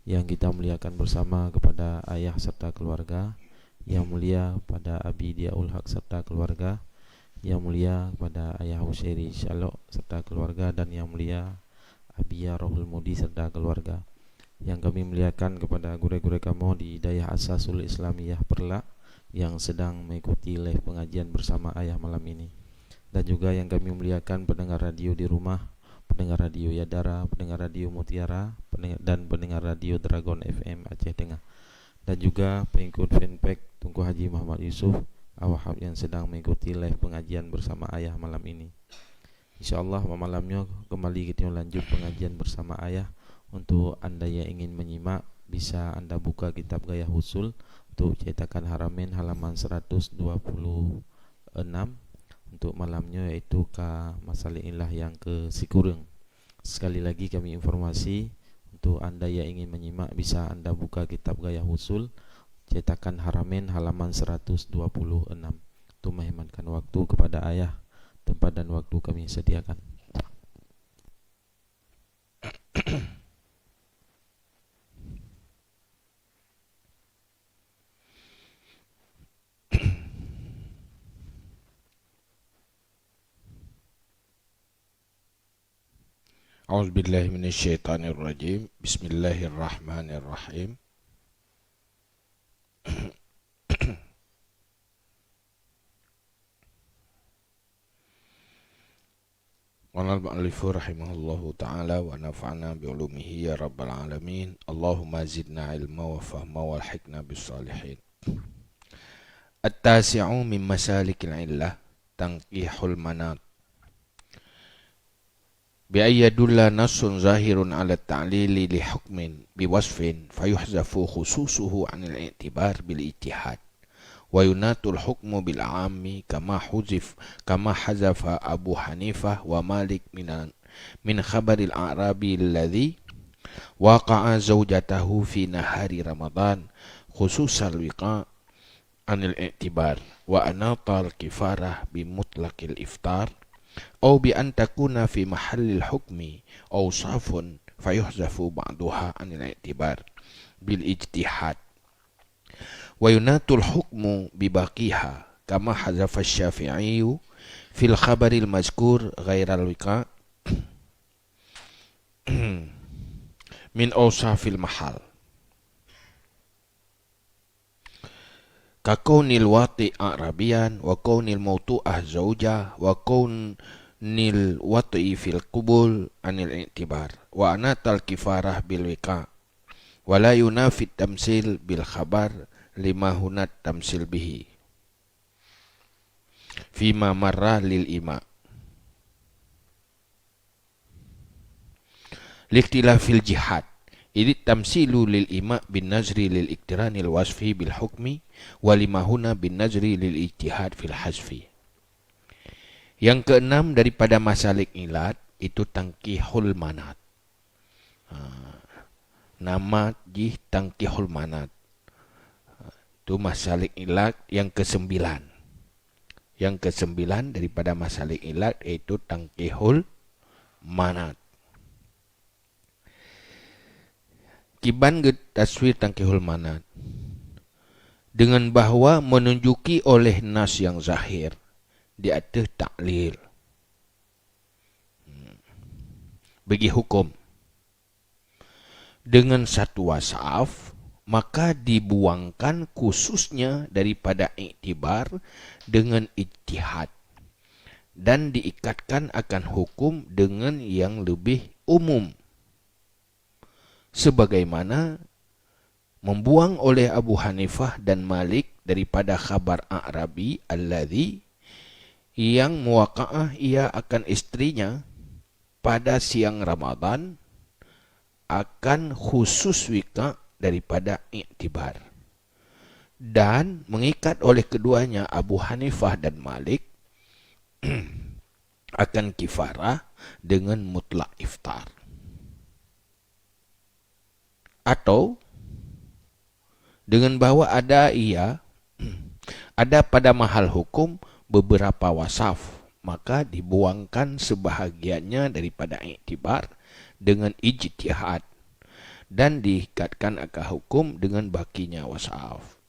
yang kita muliakan bersama kepada ayah serta keluarga, yang mulia pada Abi Diaul Haq serta keluarga, yang mulia kepada ayah Husairi Syalok serta keluarga, dan yang mulia Abi Rohul Mudi serta keluarga. Yang kami muliakan kepada guru-guru kamu di Dayah Asasul Islamiyah Perlak yang sedang mengikuti live pengajian bersama ayah malam ini. Dan juga yang kami muliakan pendengar radio di rumah, pendengar radio Yadara, pendengar radio Mutiara, dan pendengar radio Dragon FM Aceh Tengah. Dan juga pengikut fanpage Tunku Haji Muhammad Yusuf Awahab yang sedang mengikuti live pengajian bersama ayah malam ini. InsyaAllah malamnya kembali kita lanjut pengajian bersama ayah. Untuk anda yang ingin menyimak, bisa anda buka kitab Gaya Husul untuk cetakan Haramain halaman 126 untuk malamnya, yaitu ka masalah ilah yang ke Sikureng. Sekali lagi kami informasi, untuk anda yang ingin menyimak, bisa anda buka kitab Gaya Husul cetakan Haramain halaman 126. Untuk menghematkan waktu kepada ayah, tempat dan waktu kami sediakan. A'udzubillahi minasyaitonirrajim. Bismillahirrahmanirrahim. Qala al-mu'allifu rahimahullahu ta'ala wa nafa'na bi'ulumihi ya rabbal alamin. Allahumma zidna ilma wa fahma wal hikna bis salihin. At-tasi'u min masalikil illah tanqihul manat. Bi'ayyadulla nasun zahirun ala ta'lili li hukmin biwasfin fayuhzafu khususuhu anil i'tibar bil ijtihad wa yunatul hukmu bil ammi kama hazafa Abu Hanifah wa Malik min khabaril a'rabi alladhi waqa'a zawjatahu fi nahari Ramadan khususal wiqa' anil i'tibar wa anatal kifarah bi mutlaqil iftar أو بأن تكون في محل الحكم أوصاف فيحذف بعضها عن الاعتبار بالاجتهاد وينات الحكم بباقيها كما حذف الشافعي في الخبر المذكور غير الوقاء من أوصاف المحل ككون الواطئ أعرابيا وكون الموطوءة زوجة وكون الوطئ في القبول عن الاعتبار وأنات الكفارة بالوقاء ولا ينافي التمثيل بالخبر لما هنا التمثيل به فيما مر للإماء لاختلاف الجهاد إذ التمثيل للإماء بالنظر للإقتران الوصفي بالحكم ولما هنا بالنظر للاجتهاد في الحذف. Yang keenam daripada masalik ilat itu tangkihul manat. Nama jih tangkihul manat. Itu masalik ilat yang kesembilan. Yang kesembilan daripada masalik ilat itu tangkihul manat. Kiban get taswir tangkihul manat dengan bahwa menunjuki oleh nas yang zahir di atas taklil bagi hukum dengan satu wasaf, maka dibuangkan khususnya daripada iktibar dengan ijtihad dan diikatkan akan hukum dengan yang lebih umum, sebagaimana membuang oleh Abu Hanifah dan Malik daripada khabar A'rabi alladhi yang muwaqa'ah ia akan istrinya pada siang Ramadan akan khusus wika daripada iktibar, dan mengikat oleh keduanya Abu Hanifah dan Malik akan kifarah dengan mutlak iftar. Atau dengan bahwa ada pada mahal hukum beberapa wasaf, maka dibuangkan sebahagiannya daripada iktibar dengan ijtihad dan diikatkan akad hukum dengan bakinya wasaf.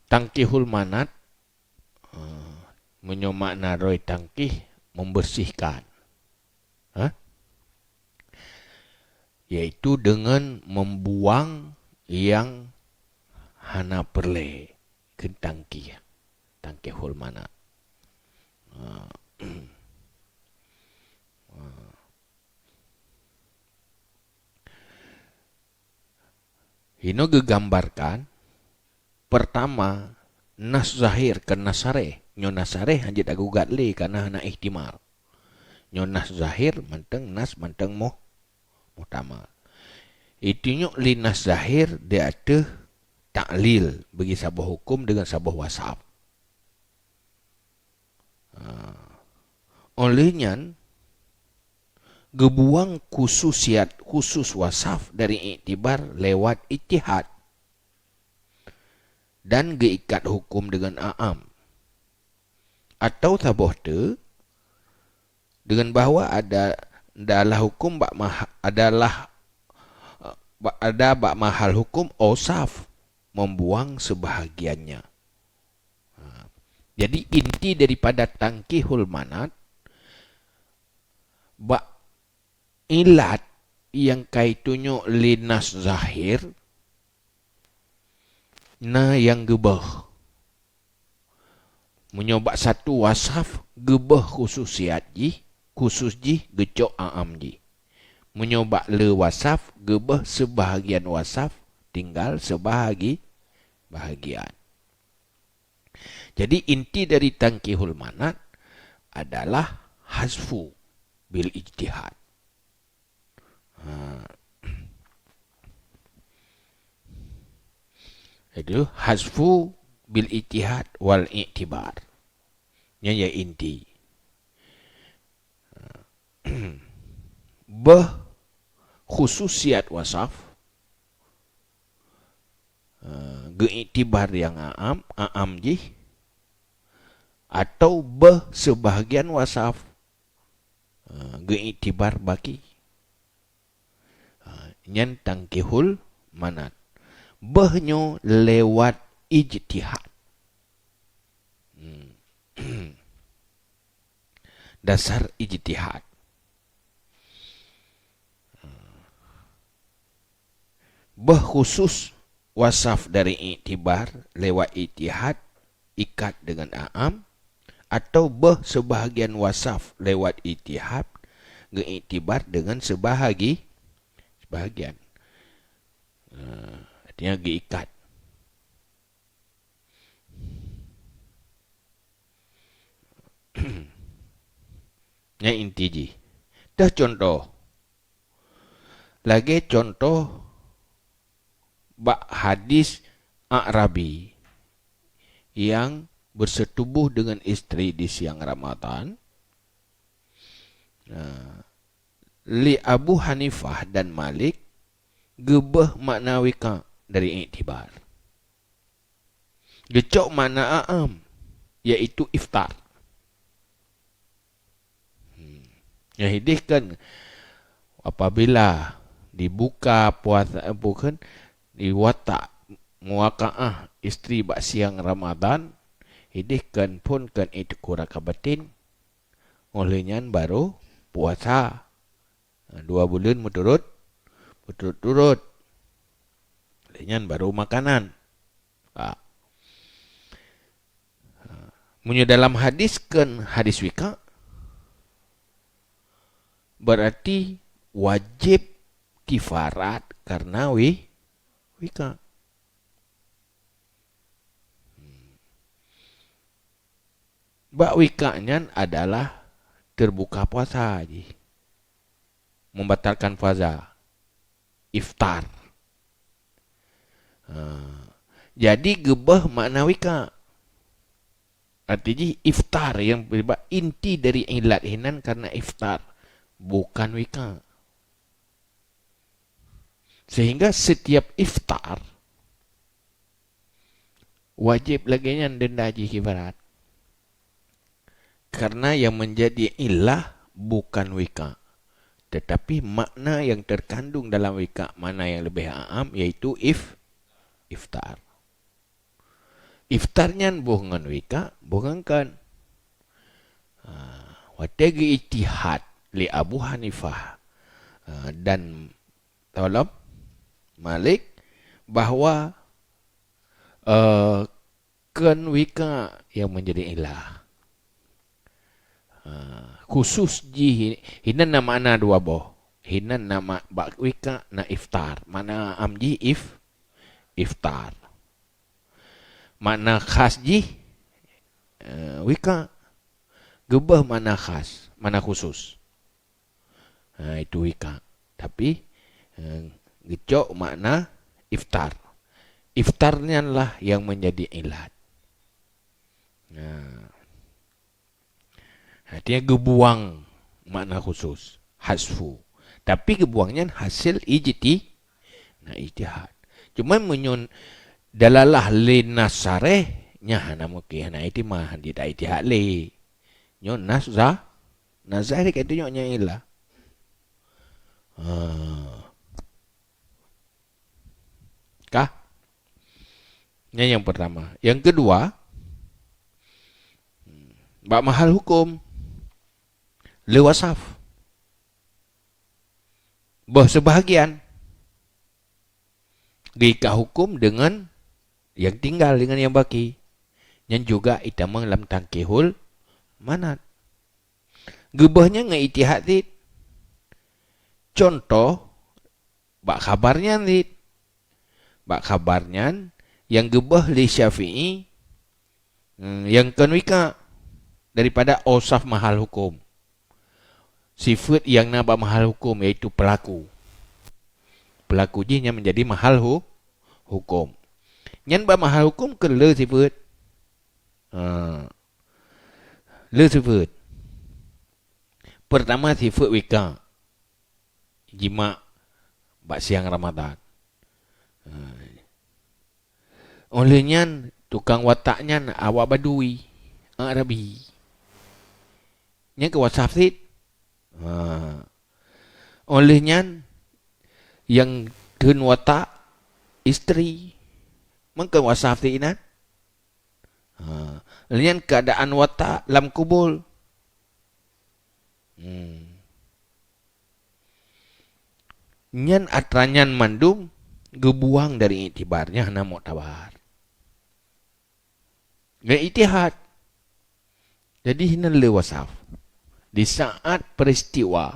Tangkihul manat menyomakna roy tangkih membersihkan, yaitu dengan membuang yang hana perle ke tangkih, tangkihul manat. Hino gegambarkan pertama nas zahir ke nasare, nyo nasare hanjit agugat le karena hana ihtimal. Nyo nas zahir manteng nas manteng muhtamal. Itunya li nas zahir dia ada taklil bagi sabah hukum dengan sabah wasaf. Olehnya gebuang khususiat khusus wasaf dari iktibar lewat ijtihad dan geikat hukum dengan a'am, atau tabohte dengan bahawa adalah hukum ada bak mahal hukum osaf membuang sebahagiannya. Jadi inti daripada tangkihul manat bak ilat yang kaitunyo linas zahir na yang gebah menyobak satu wasaf gebah khususiat ji khusus ji gecok aam ji, menyobak le wasaf gebah sebahagian wasaf tinggal bahagian. Jadi inti dari tangkihul manat adalah hazfu bil ijtihad. Itu hazfu bil ijtihad wal i'tibar. Yang ya inti. Khususiat wasaf geiktibar yang aam ji, atau sebahagian wasaf geiktibar baki. Nyan tangkihul manat bahnyo lewat ijtihad. Dasar ijtihad. Khusus wasaf dari iktibar lewat ijtihad ikat dengan a'am, atau sebahagian wasaf lewat ijtihad geiktibar dengan sebahagian. Artinya diikat. Yang inti ji. Dah contoh. Lagi contoh bak hadis A'rabi yang bersetubuh dengan istri di siang Ramadan. Li Abu Hanifah dan Malik gebah makna wika dari iktibar. Gecok makna a'am, iaitu iftar. Yang hidih kan apabila dibuka puasa bukan diwatak muwaka'ah istri bak siang Ramadan, hidih kan pun kan itu kurakabatin, olehnya baru puasa 2 bulan berturut-turut. Olehnya baru makanan. Munyo dalam hadis kan hadis wika, berarti wajib kifarat karena wika. Bak wikanya adalah terbuka puasa aja, membatalkan puasa, iftar. Jadi gebah makna wika. Artinya iftar yang inti dari ilat hinan karena iftar, bukan wika. Sehingga setiap iftar wajib lagi yang denda haji kifarat. Karena yang menjadi ilah bukan wika, Tetapi makna yang terkandung dalam wika mana yang lebih aam, iaitu iftar. Iftarnya bukan wika, bukan kan. Wategi ijtihad li Abu Hanifah dan tolong Malik bahawa kan wika yang menjadi ilah. Khusus ji hinan na makna dua boh. Hinan nama bak wika na iftar. Mana amji iftar. Makna khas ji wika gebah mana khas, mana khusus. Itu wika. Tapi gecok makna iftar. Iftarnya lah yang menjadi ilat. Artinya gebuang makna khusus, hasfu. Tapi gebuangnya hasil ijtihad. Cuma menyon dalalah linasareh nyahana mungkin hana itu mah tidak ijtihad le. Nyon nazah kata nyonya ilah. Kah? Yang pertama. Yang kedua, bak mahal hukum le wasaf. Sebahagian dikah hukum dengan yang tinggal dengan yang baki. Yang juga itamang lam tangkihul manat. Gebahnya ngai ijtihad dit. Contoh bak kabarnya dit. Bak kabarnya yang gebah li Syafi'i yang kanwika daripada ausaf mahal hukum. Sifat yang nabak mahal hukum iaitu pelaku. Pelaku jinya menjadi mahal hukum. Yang bak mahal hukum ke le sifat. Le sifat. Pertama sifat wika. Jima bak siang Ramadan. Olehnya tukang wataknya awak badui Arabi. Yang ke wasaf sit. Olehnya yang keun watak isteri. Mungkin wasaf sit inan. Olehnya keadaan watak lam kubul. Nyan atranyan mandum gebuang dari iktibarnya hana mu'tabar. Nggak ijtihad. Jadi hina le wasaf. Di saat peristiwa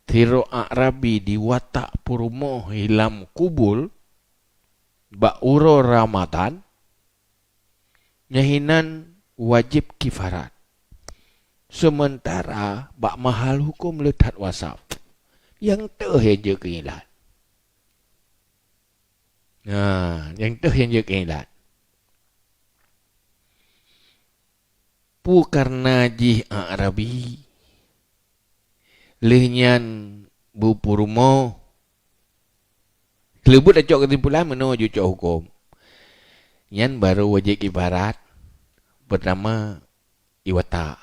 Tiro Arabi di watak purmo hilam kubul bak uro Ramadan nyahinan wajib kifarat. Sementara bak mahal hukum letat wasaf. Yang terheja keilat. Yang terheja keilat. Pu karena jih Arabi lehnya bu purmo kelebut acok kesimpulan menuju cok hukum. Yan baru wajib ibarat pertama iwata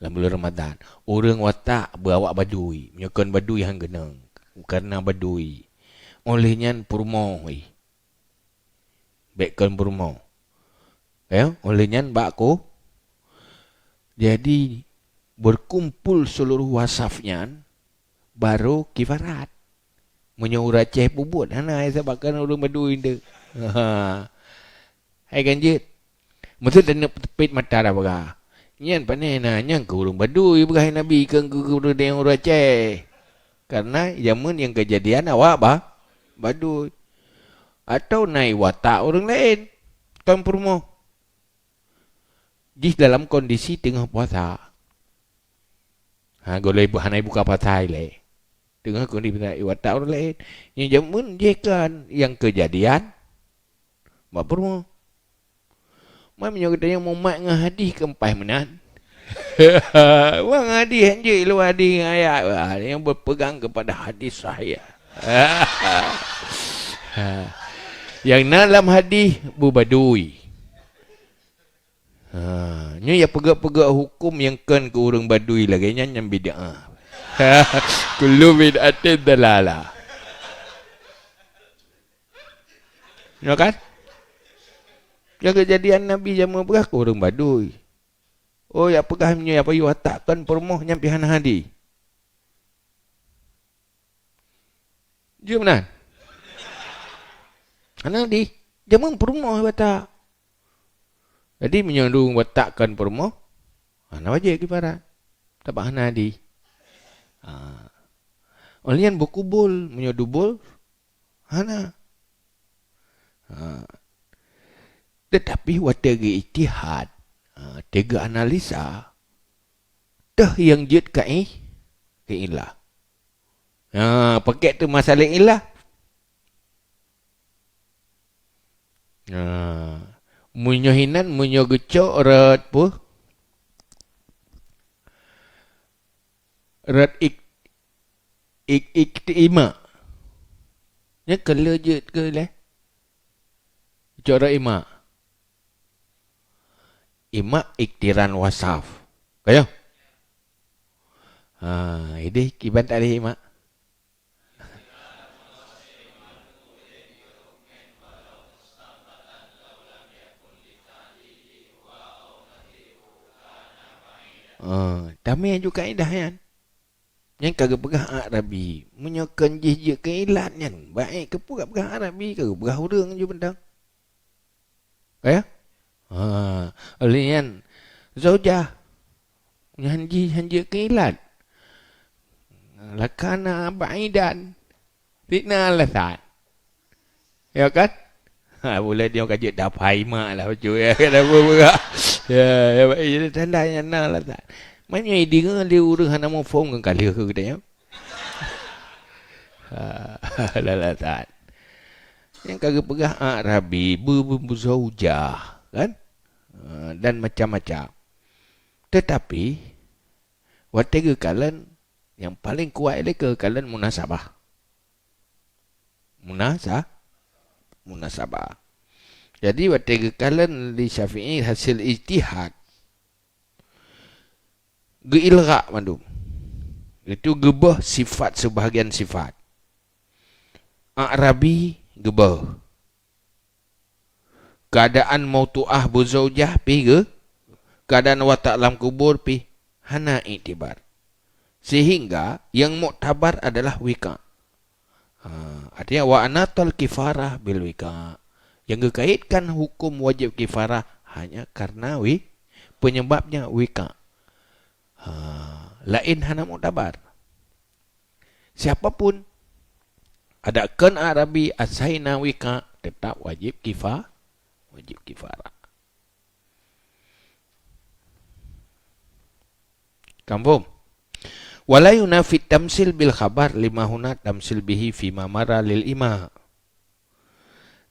dalam bulan Ramadan. Orang watak bawa badui, menyokon badui hang geneng karena badui. Olehnya purmo bekon purmo. Olehnya bakku. Jadi berkumpul seluruh wasafnya baru kifarat. Menyuruh ceh bubut. Hana saya bakal orang badui ni. Hai ganjit. Mesti dan tepit mata dah baga. Nyan panai na nyang ke orang badui bagai Nabi ke orang yang orang ceh. Karena zaman yang kejadian awak badui. Atau naik watak orang lain. Tuan Purmo. Di dalam kondisi tengah puasa. Goleh hanai buka pasai le. Tengah kondisi watak orang lain. Yang jamun jekan yang kejadian. Mak Purmo. Mak menyokong yang mau mak ngahadi kempai menan. Wang hadis je lu hadis ayat yang berpegang kepada hadis saya. Yang dalam hadis bubadui. Nya ya pegak-pegak hukum yang kan ke orang badui lagi nya yang bid'ah. Kullu bid'atin dalalah. Ya kan? Yang kejadian Nabi zaman berapa orang Baduy. Oh, ya pegahnya apa you watakkan permoh nyampi hana hadi. Dia benar. Hana hadi, zaman permoh watak. Jadi menyandung watakkan permoh, hana wajib kiparat. Tapak hana hadi. Olian berkubul, menyodubul, hana. Tetapi watagi ijtihad, tiga analisa, dah yang jid ke ilah. Pakai tu masalah ilah. Munyo hinan, munyo gecok, rat pu. Rat iktima. Ni kala jid ke lah? Gecok rat ima. Ima iktiran wasaf. Kaya? Ini kiban tak ada ima. Tamai juga kaedah kan. Yang kagak pegah Arabi. Menyokan je keilat kan. Baik ke pula pegah Arabi ke pegah orang je bentang. Kaya? Olian zaujah hanji keilat. Lakana ba'idan fitnah lasat. Ya kan? Boleh dia kaji dapai mak lah baju ya kan apa pula. Ya baik tandanya nah lasat. Mana dia dia urang hana mau form kan kali ke dia. Lasat. Yang kagak pegah Arabi berzaujah kan? Dan macam-macam. Tetapi waktu kalian yang paling kuat ialah kalian munasabah. Munasabah. Jadi waktu kalian di Syafi'i hasil ijtihad geilgha mandum. Itu gebah sifat sebahagian sifat. Arabi gebah. Keadaan mautu'ah berzaujah pi ke? Keadaan watak dalam kubur pi hana iktibar. Sehingga yang muktabar adalah wika. Artinya wa anatal kifarah bil wika. Yang dikaitkan hukum wajib kifarah hanya karena penyebabnya wika. Lain hana muktabar. Siapapun ada kan Arabi asaina wika tetap wajib kifarah. Kampung. Wala yunafi tamsil bil khabar lima huna tamsil bihi fima mara lil ima.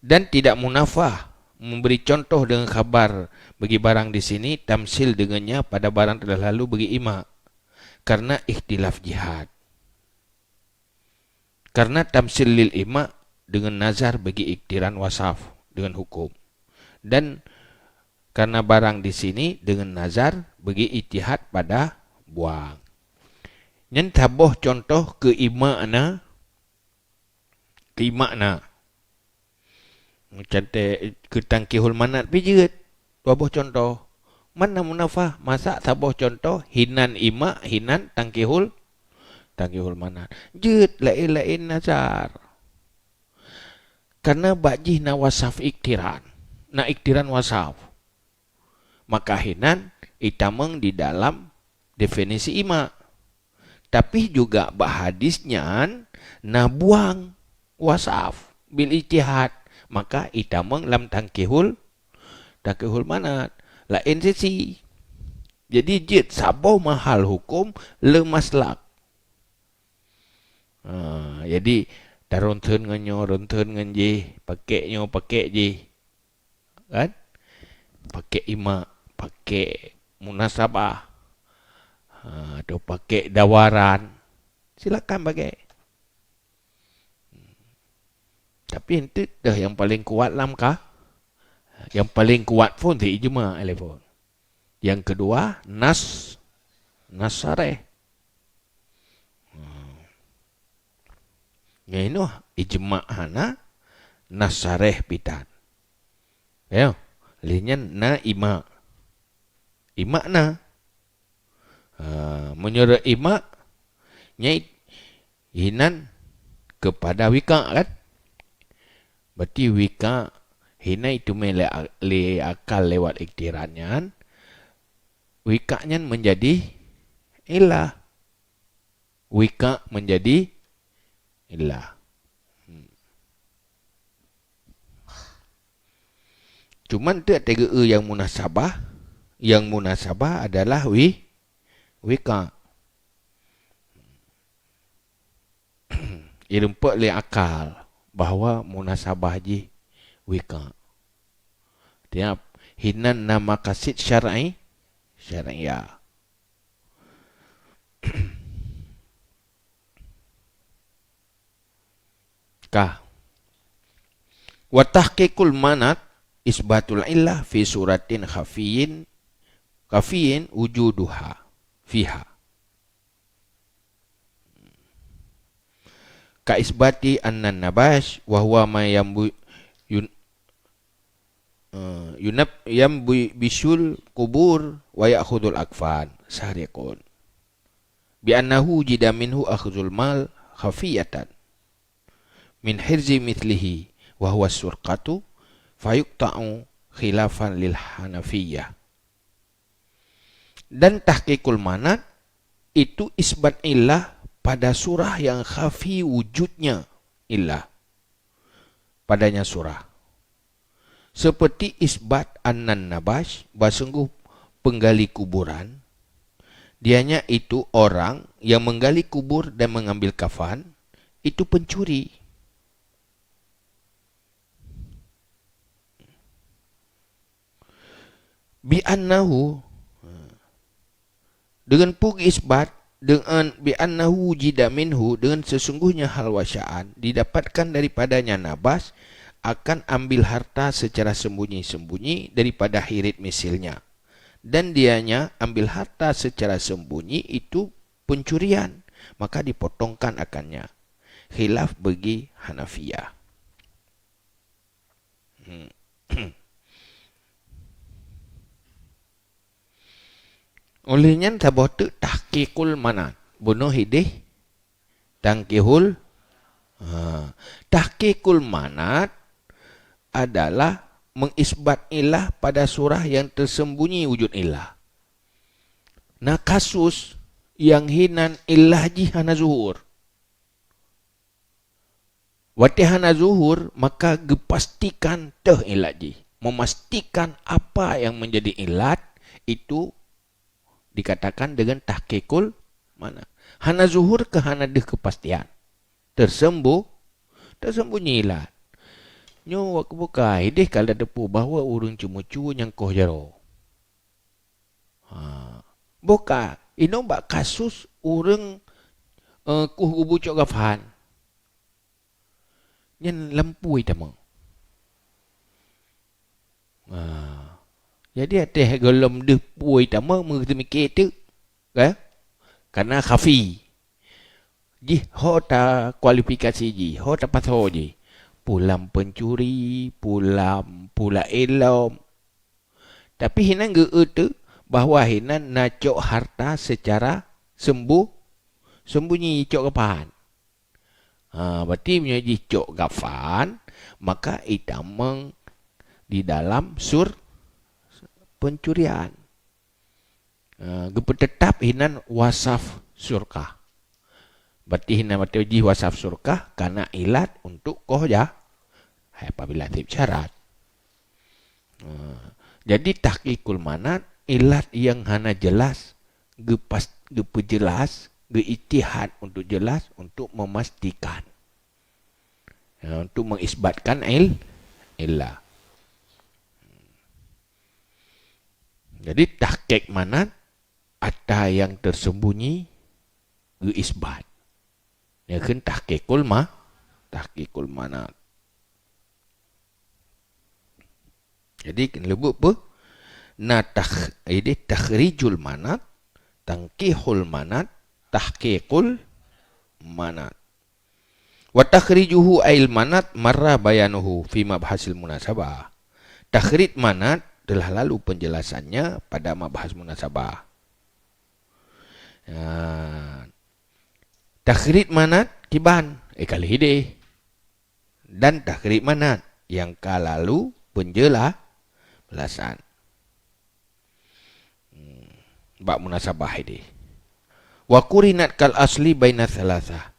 Dan tidak munafah memberi contoh dengan khabar bagi barang di sini, tamsil dengannya pada barang telah lalu bagi ima. Karena ikhtilaf jihad. Karena tamsil lil ima dengan nazar bagi iktiran wasaf dengan hukum. Dan karena barang di sini dengan nazar bagi ijtihad pada buang. Yang taboh contoh ke imakna. Macam ke tangkihul manat pijet. Taboh contoh. Mana munafah? Masa taboh contoh hinan imak, hinan tangkihul manat. Jet lain-lain nazar. Karena bajih na wasaf iktiran. Na iktiran wasaf. Maka hinan itameng di dalam definisi ima. Tapi juga bahadisnya na buang wasaf bil ijtihad. Maka itameng lam tangkihul manat. Lain sisi. Jadi jid sabau mahal hukum lemaslak. Jadi daronten nganyo, ronten nganji, pakai je. Kan? Pakai ima, pakai munasabah. Atau pakai dawaran. Silakan pakai. Tapi itu dah yang paling kuat lamkah. Yang paling kuat pun di ijma' elefon. Yang kedua, nasareh. Ngaino ijma' hana nasareh pitan. Ya, linyan na ima. Ima na. Menurut ima nyai hinan kepada wika kan. Berarti wika hina itu le akal lewat iktirannya. Wikanya menjadi ilah. Wika menjadi ilah. Cuman tu tiga yang munasabah. Yang munasabah adalah wika. Irempak le akal bahawa munasabah ji wika. Tiap hinan nama kasid syar'i syariah. Kah. Wa tahqiqul manat isbatul illah fi suratin khafiyin wujuduha fiha. Ka isbati anna nabash wa huwa ma bisul kubur wa ya'khudul akfan sariqun bi annahu jida minhu akhdhul mal khafiyatan min hirzi mithlihi wa huwa surqatu fayuqta'u khilafan lil hanafiyah. Dan tahqiqul manat itu isbat illah pada surah yang khafi wujudnya illah padanya surah. Seperti isbat annan nabash, basungguh penggali kuburan, dianya itu orang yang menggali kubur dan mengambil kafan, itu pencuri. Bi annahu, dengan pug isbat, dengan bi annahu jida minhu, dengan sesungguhnya hal wasya'an didapatkan daripadanya nabas, akan ambil harta secara sembunyi-sembunyi daripada hirit misilnya. Dan dianya ambil harta secara sembunyi itu pencurian, maka dipotongkan akannya. Khilaf bagi Hanafiyah. Olehnya tabotu tahqiqul manat. Bunuh hidih tangkihul. Tahqiqul manat adalah mengisbat ilah pada surah yang tersembunyi wujud ilah. Nah kasus yang hinan ilah ji hana zuhur. Wati hana zuhur, maka gepastikan teh ilah ji. Memastikan apa yang menjadi ilat itu dikatakan dengan tahqiqul mana. Hana zuhur ke hana deh kepastian. Tersembunyi ilat. Nyo wak buka hidih kalau depu bahawa urang cuma-cuma yang koh jaro. Buka ino bak kasus urang kuh ubucok gafan. Nyen lampu itama. Jadi ada golom depu itama mengerti mikir tu. Karena khafi. Ji ho ta kualifikasi ji, ho ta pasal ji. Pulam pencuri, pulam pula elom. Tapi hinan tu bahawa hinan nacok harta secara sembunyi cok gapan. Berarti menjadi cok gafan, maka itamang di dalam sur pencurian. Tetap hinan wasaf surkah. Berarti hinan mati wasaf surkah karena ilat untuk kohja. Apabila tip syarat. Jadi tahqiqul manat ilat yang hana jelas, gepejelas, geitihad untuk jelas, untuk memastikan. Untuk mengisbatkan ilah. Jadi tahqiq manat ada yang tersembunyi geisbat. Ya kan tahqiqul manat. Jadi lebut apa? Ini takhrijul manat, tangkihul manat, tahqiqul manat. Wa takhrijuhu ail manat marra bayanuhu fi mabhasil munasabah. Takhrij manat telah lalu penjelasannya pada mabhas munasabah. Takhrij manat kiban kali hidih. Dan takhrij manat yang kalalu penjelasan. Bab munasabah ini. Wa kurinat kal asli baina thalathah.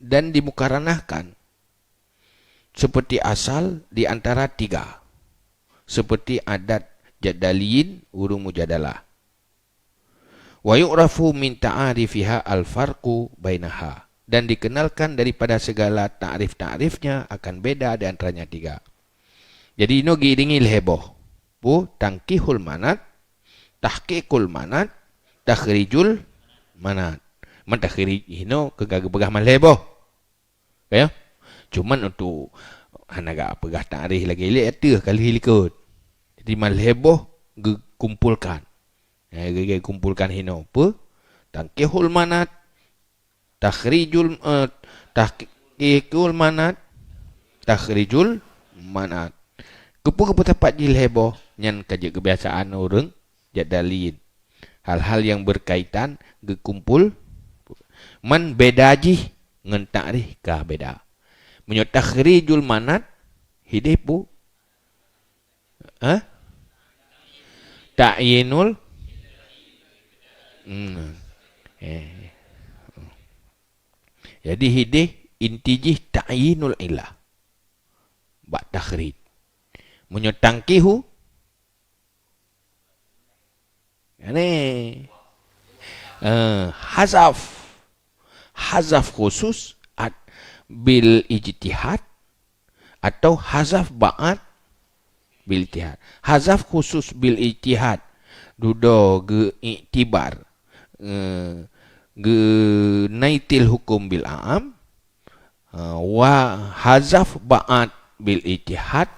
Dan dimukaranahkan seperti asal di antara tiga. Seperti adat jadaliyin urung mujadalah. Wa yu'rafu min ta'arifiha al-farqu bainaha. Dan dikenalkan daripada segala ta'rif-ta'rifnya akan beda di antaranya tiga. Jadi ini giringi heboh. Bu tangkihul manat, tahqiqul manat, takhrijul manat. Mentakhrij ini kegagah malheboh. Ya. Cuman untuk hanaga pegah ta'rif lagi itu kali likut. Jadi malheboh kumpulkan. Kumpulkan hino apa? Tangkihul manat, tahqiqul manat, takhrijul manat. Kepu-kepu tepat jilheboh nyan kaji kebiasaan orang jadalin. Hal-hal yang berkaitan gekumpul man beda ji ngan ta'rif kah beda. Menyo takhrijul manat hidih pu ta'yinul jadi hidih intijih ta'yinul ilah bak takhrij. Menyo tangkihu hazaf khusus bil ijtihad atau hazaf ba'at bil ijtihad. Hazaf khusus bil ijtihad dudo ge iktibar ge naitil hukum bil a'am wa hazaf ba'at bil ijtihad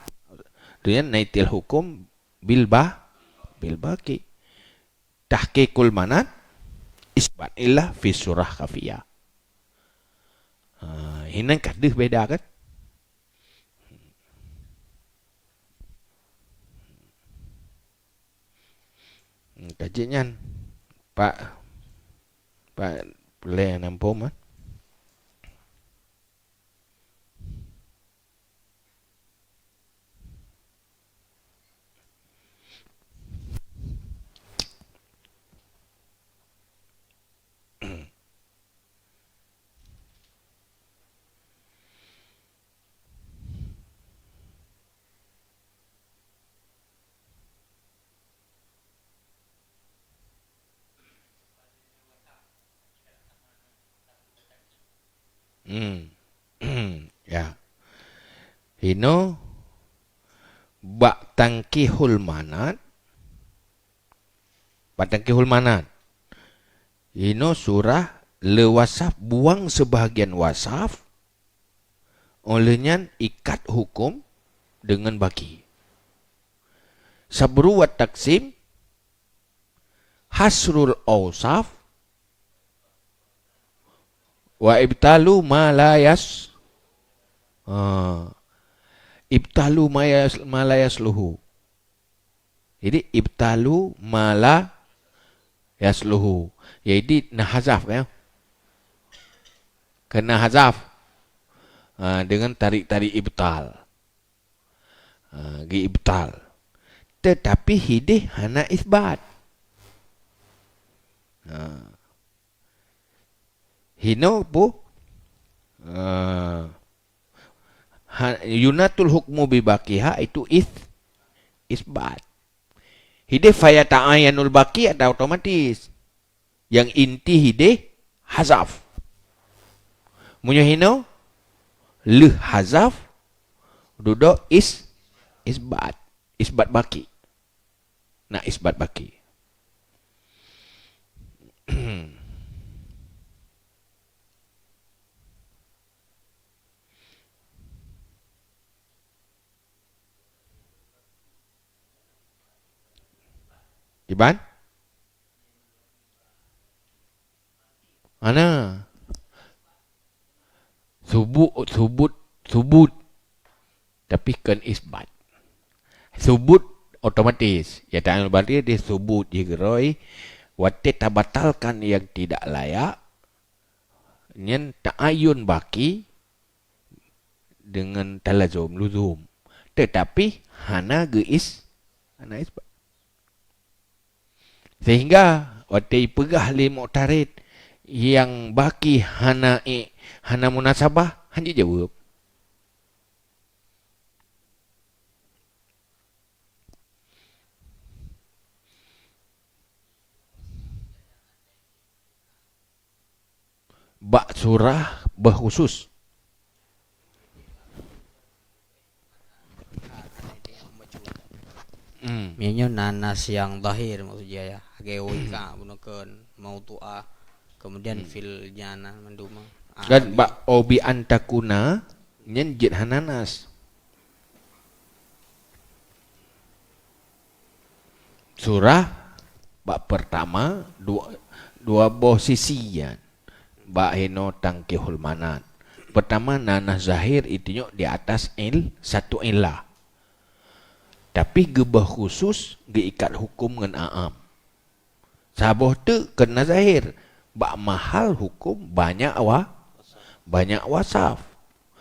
dengan naitil hukum bil baqi. Tahqiqul manat isbat illah fi surah khafiyah. Ini kadeh beda kan? Kajian Pak boleh nampak mah? Ya. Hino bak tangkihul manat. Bak tangkihul manat. Hino surah le wasaf buang sebahagian wasaf. Olehnya ikat hukum dengan baki. Sabru wa taksim hasrul awsaf wa ibtalu ma la ibtalu ma la yasluhu. Jadi ibtalu ma la yasluhu. Jadi nah hazaf ya. Kena hazaf dengan tarik-tarik ibtal. Ibtal. Tetapi hidih hana isbat. Hino bu yunatul hukmu bibaqiha itu isbat. Hidih faya ta'ayanul baqi ada otomatis. Yang inti hidih hazaf. Munyo hino le hazaf dudo isbat. Isbat baqi. Nah isbat baqi. Iban? Mana? Subuh Subut. Tapi kan isbat. Subut otomatis. Ya ta'ayun berarti dia subut jigeroi. Wate tabatalkan yang tidak layak. Nyen ta'ayun baki. Dengan talazum, luzum. Tetapi hana geis. Hana isbat. Sehingga wate pegah li mu'tarid. Yang baki hana munasabah. Hanya jawab. Bak surah berkhusus. Mianyo nanas yang zahir maksudnya ya. Hagewi ka gunakan mautu'ah. Kemudian fil jana menduma. Dan bak obi antakuna nyen jid hananas. Surah bak pertama dua boh sisian. Bak heno tangkihul manat. Pertama nanas zahir itu di atas satu ilah. Tapi gebah khusus diikat hukum dengan aam. Saboh tu kena zahir. Bak mahal hukum banyak wasaf.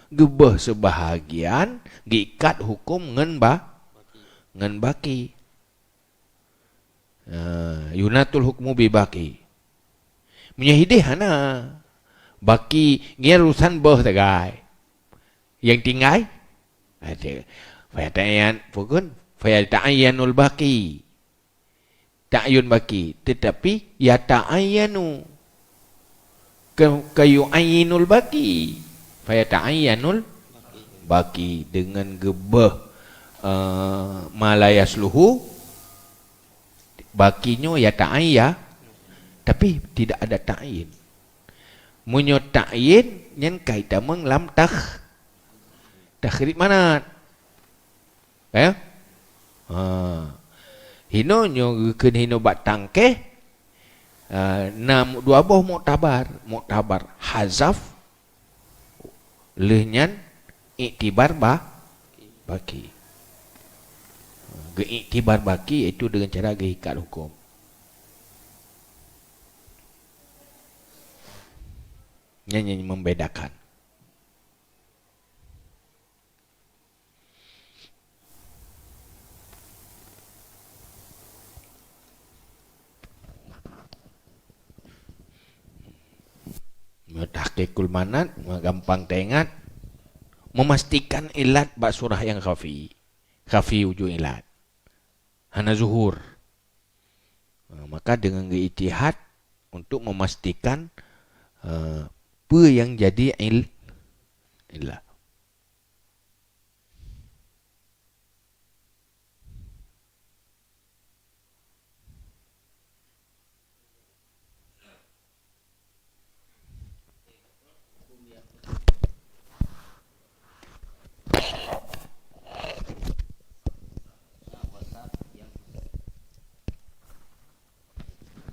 Gebah sebahagian diikat hukum ngen baki. Yunatul hukmu bi baki. Menyahidih hana. Baki ngerusan bah tagai. Yang tinggal ada. Fayatayan pukun. Fayatayanul baki. Ta'ayun baki. Tetapi ya ta'ayanu. Kayu ayinul baki. Fayatayanul baki. Dengan gebah malayasluhu. Bakinya ya ta'ayya. Tapi tidak ada ta'ayin. Munyo ta'yin nyen kaitan menglam takhrib manat. Ya? Hino nyo ken hino bat tangke. Dua boh muktabar hazaf lehnyan iktibar baki. Iktibar baki itu dengan cara ikat hukum. Nyanyi membedakan. Tahqiqul manat, gampang tengok. Memastikan ilat bak surah yang khafi. Khafi ujung ilat. Hana zuhur. Maka dengan ijtihad untuk memastikan apa yang jadi ilah.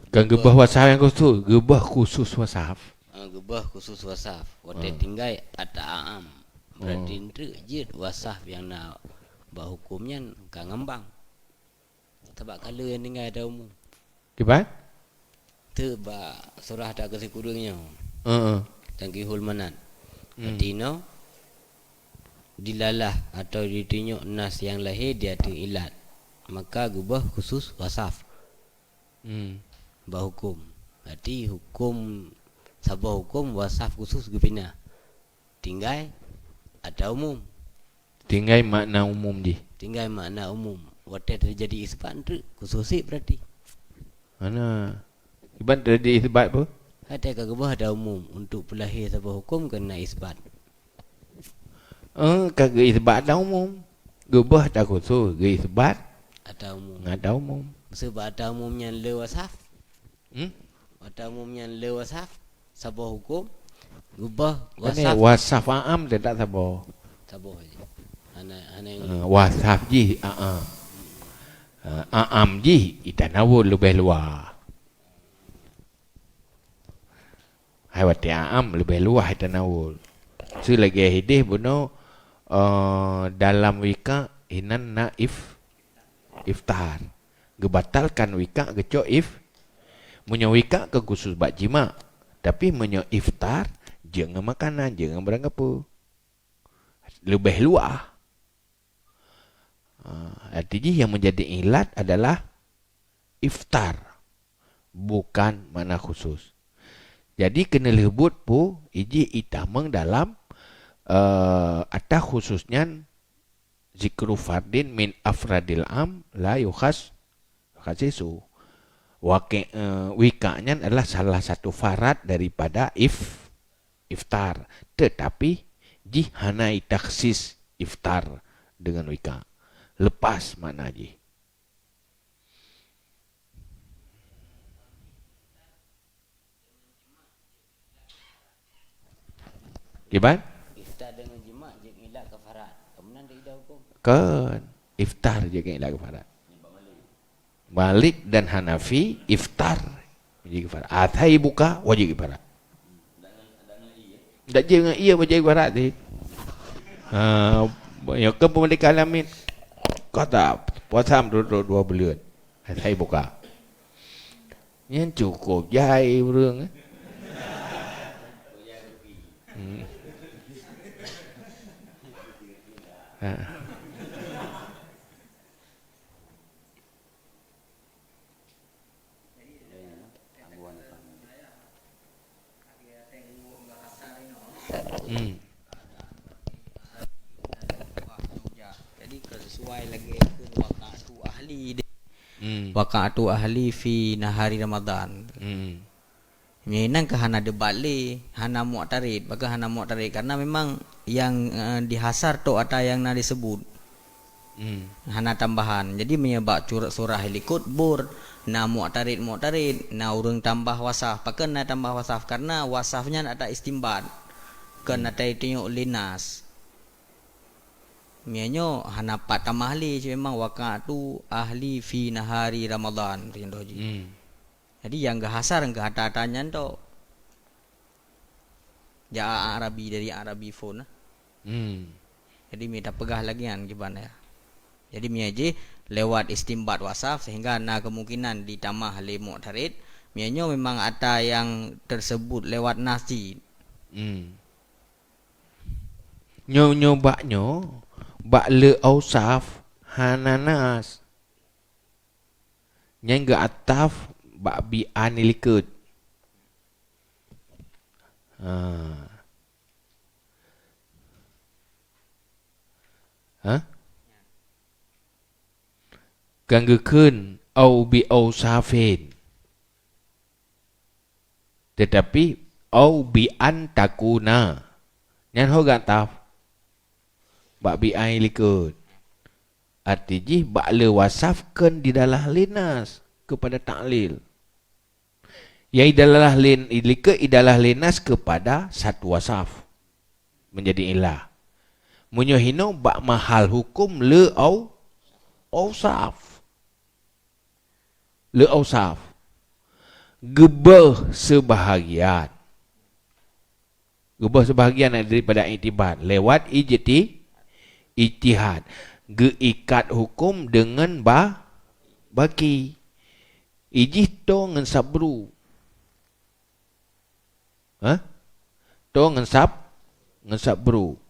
Kan gebah wasaf yang khusus, gebah khusus wasaf. Gebah khusus wasaf. Wate tinggal ada aam. Berarti itu je wasaf yang nak bah hukumnya kan ngembang. Sebab kalau yang tinggal ada umum. Gimana? Tu bah surah tak kasi kurungnya. Tangkihul manat. Dino dilalah atau ditunjuk nas yang lahir dia ada ilat. Maka gebah khusus wasaf. Bah hukum. Berarti hukum sabah hukum wasaf khusus gepina. Tinggal ada umum. Tinggal makna umum di. Tinggal makna umum. Wate terjadi isbat tu khususi berarti. Mana? Isbat terjadi isbat apa? Ada kagubah ada umum untuk pelahir sabah hukum kena isbat. Kagak isbat ada umum. Gebah tak khusus, isbat Ada umum. ada umum. Sebab ada umumnya le wasaf. Ada umumnya le wasaf sabah hukum. Gubah wasaf. Wasaf am tidak sabah. Sabah aja. Ana yang Wasaf ji am ji itanawul lebih luar. Hai wati am lebih luar itanawul. So lagi hidih buno dalam wika inan na iftar. Gebatalkan wika keco munyo wika ke khusus bak jima. Tapi munyo iftar jangan makanan, jangan barang apa. Lebih luar. Artinya yang menjadi ilat adalah iftar, bukan mana khusus. Jadi kena lebut pu iji itamang dalam atau khususnya zikru fardin min afradil am la yukhasisu. Wikanya adalah salah satu farad daripada iftar. Tetapi jihanai taksis iftar dengan wika. Lepas makna ji. Gimana? Iftar dengan jima' jeng ilat kafarat. Kemudian dia ida hukum. Kan iftar je kan ilah kafarat. Malik dan Hanafi iftar wajib kafarat. Athai buka wajib kafarat. Tak je dengan ia wajib kafarat ni. Yang ke pemerdeka alamin kau tak puasa dua bulan. Athai buka. Yang cukup jahai burung. Jadi sesuai lagi ke waqa'atu ahli waqa'atu ahli fi nahari Ramadan. Nang ke hana debale, hana mu'tarid, baka hana mu'tarid karena memang yang dihasar tu ada yang nak disebut. Hana tambahan. Jadi menyebab surah helikut bur na mu'tarid na urang tambah wasaf. Pakai na tambah wasaf karena wasafnya ada istimbat. Kan ada tengok linas. Mianyo hana pat tamahli memang waqa'atu ahli fi nahari Ramadan rindo ji. Jadi yang gahasar enggak ada-adanya tu. Ja'a Arabi dari Arabi phone. Jadi minta pegah lagi kan gimana ya. Jadi miaje lewat istimbat wasaf sehingga na kemungkinan ditambah le mu'tarid. Mianyo memang ada yang tersebut lewat nasi. Baknyo bak le ausaf hananas. Yang enggak ataf bak bi anilikut. Ganggukan au bi ausafin. Tetapi au bi antakuna. Nyan ho gak taf. Bak bi anilikut. Artinya bak le wasafkan di dalam linas kepada ta'lil. Ya idalah linas kepada satu wasaf menjadi ilah. Munyohino bak mahal hukum le ausaf. Le ausaf. Gebah sebahagian. Gebah sebahagian daripada itibar lewat ijtihad. Geikat hukum dengan baki. Ijih to ngan sabru. To ngan sabru.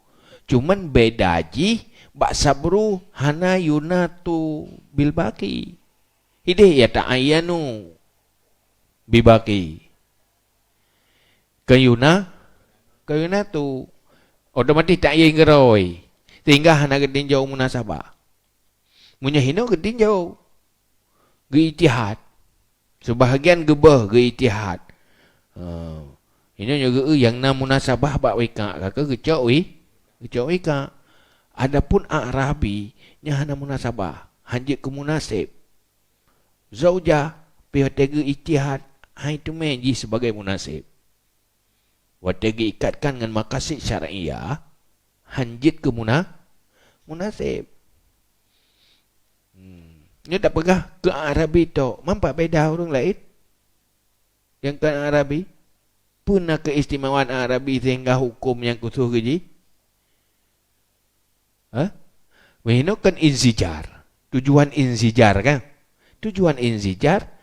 Cuman beda ji bak sabru hana yunatu bil baki. Ide ya ta'ayanu bibaki. Kayuna tu otomatis ta'ayin geroi. Sehingga hana gedinjau munasabah. Munyahino gedinjau. Geitihad. Sebahagian gebah geitihad. Ini juga yang na munasabah bak wika kakak kecok wika. Adapun Arabi nya hana munasabah, hanjit ke munasib. Zaujah pihak ijtihad hai tu menji sebagai munasib. Wategi ikatkan dengan maqasid syar'iyah hanjit ke munasib. Dia tak pegah ke Arabi tu. Mampak beda orang lain yang ke Arabi. Apa nak keistimewaan Arabi sehingga hukum yang khusus ke? Wahino kan inzijar. Tujuan inzijar kan? Tujuan inzijar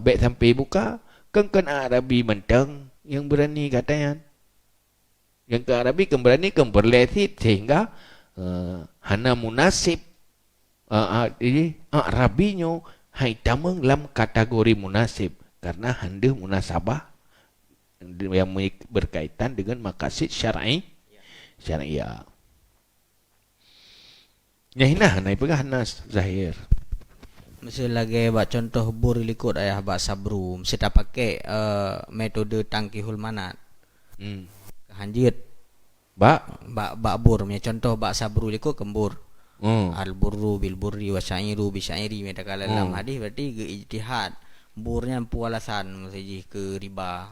baik sampai buka kan Arabi menteng yang berani katanya. Yang ke Arabi kan berani kan berlesit sehingga hana munasib Arabinyo hai tamang lam kategori munasib karena hande munasabah yang berkaitan dengan maqasid syariah. Nyahina hanai pegah nas zahir. Mesti lagi buat contoh bur likut ayah bak sabru, mesti tak pakai metode tangkihul manat. Hanjit. Bak bur, punya contoh bak sabru likut kembur. Al burru bil burri wa syairu bi syairi, meta kala dalam hadis berarti ke ijtihad. Burnya pualasan mesti ke riba.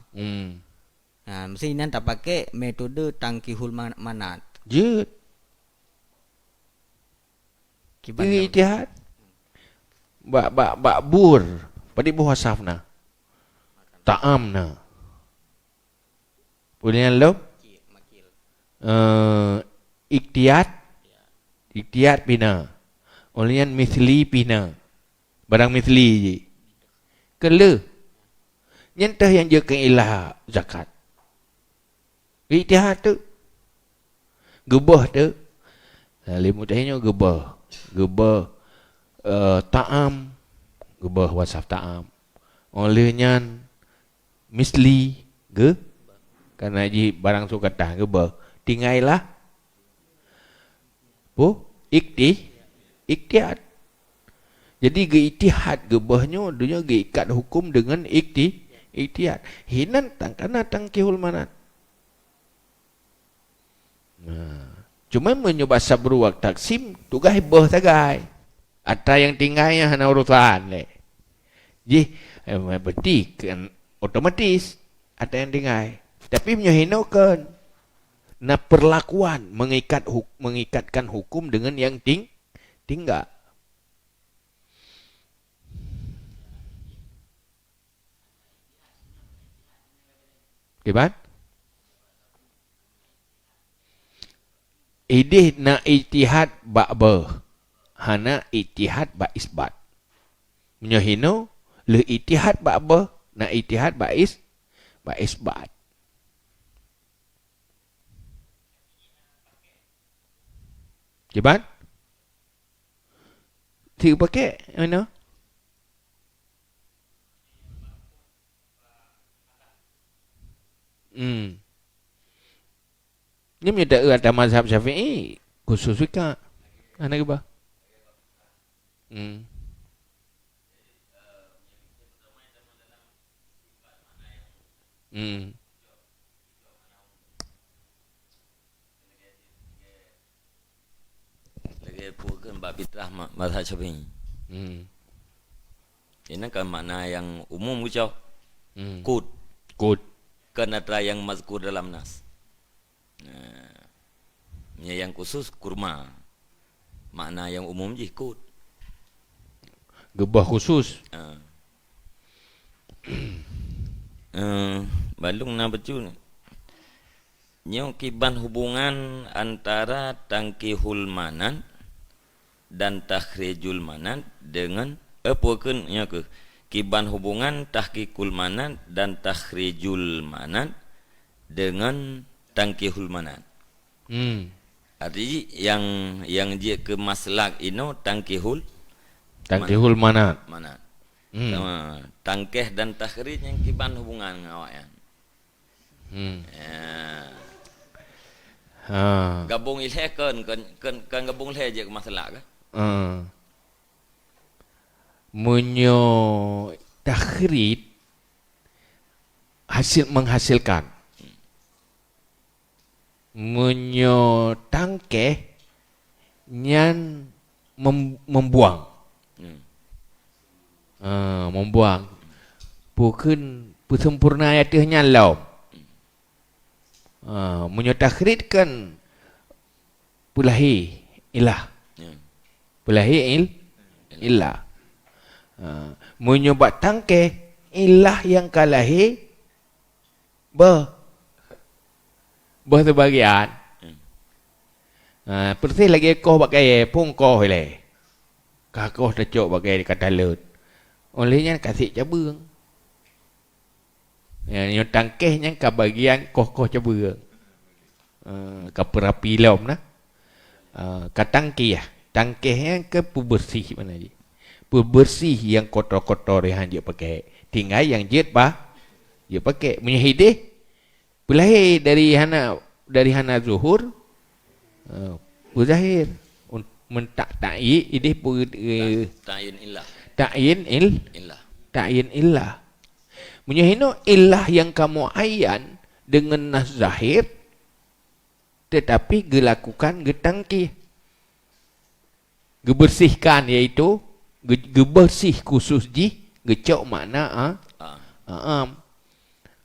Nah, mesti nan tak pakai metode tangkihul manat. Jut. Ijtihad. Bak bur. Padi buah safna. Ta'amna. Pulian lo? Iktiyat pina. Olian misli pina. Barang misli je. Kele. Nyentah yang je ilah zakat. Iktiyat tu. Gebah tu. Limu tahinya gebah. Ta'am. Gebah wasaf ta'am. Olehnya misli. Karena ji barang suka tah gebah. Tingailah. Iktihad. Jadi iktihad gebahnya dunia ikat hukum dengan iktihad. Hinan tangkana tangkihul manat. Cuma mencoba sabru wak taksim tugas hebah tagai. Ada yang tinggalnya hanya urusan le. Ji berarti kan otomatis ada yang tinggal. Tapi menyohinokan na perlakuan mengikatkan hukum dengan yang tinggal. Gimana? Idih na ijtihad ba'bah. Hana ijtihad ba'isbat. Menyohino le ijtihad ba'bah. Na ijtihad ba'isbat. Gimana? Tiga pakai mana? Ini menyatakan ada mazhab Syafi'i khusus juga. Anak apa? Lagi bukan bab fitrah mazhab Syafi'i. Ini kan makna yang umum ucap. Kud. Kan ada yang mazkur dalam nas. Yang khusus kurma. Makna yang umum je kud. Gebah khusus. Balung na betul. Nyo kiban hubungan antara tangkihul manan dan takhrijul manan dengan apakeun nya ke kiban hubungan tahqiqul manan dan takhrijul manan dengan tangkihul manan. Artinya yang dia ke maslak ino tangkihul manan. Tangkeh dan takhrij yang kiban hubungan ngawayan. Gabung ilhe kan gabung ilhe je ke maslak ke? Munyo takhrij menghasilkan. Munyo tangkeh nyan membuang. Membuang. Bukan sempurna ayatnya laum. Munyo takhrij kan pulahi ilah. Pulahi ilah. Munyo bak tangkeh ilah yang kalahi sebagian. Persis lagi koh pakai pung koh le. Kakoh tercok pakai kata lut. Olehnya kasih cabang. Yang tangkehnya ke bagian koh cabang. Ke perapi lom nah. Ke tangkih ya. Tangkehnya ke pembersih mana je. Pembersih yang kotor-kotor yang dia pakai. Tinggal yang jet dia pakai. Menyahidih. Pelahir dari hana zuhur. Puzahir. Mentak ta'i idih ta'yin illah. Ta'yin illah. Menyahino illah yang kamu ayan dengan nas zahir tetapi gelakukan getangkih. Gebersihkan iaitu gebersih khusus gecok makna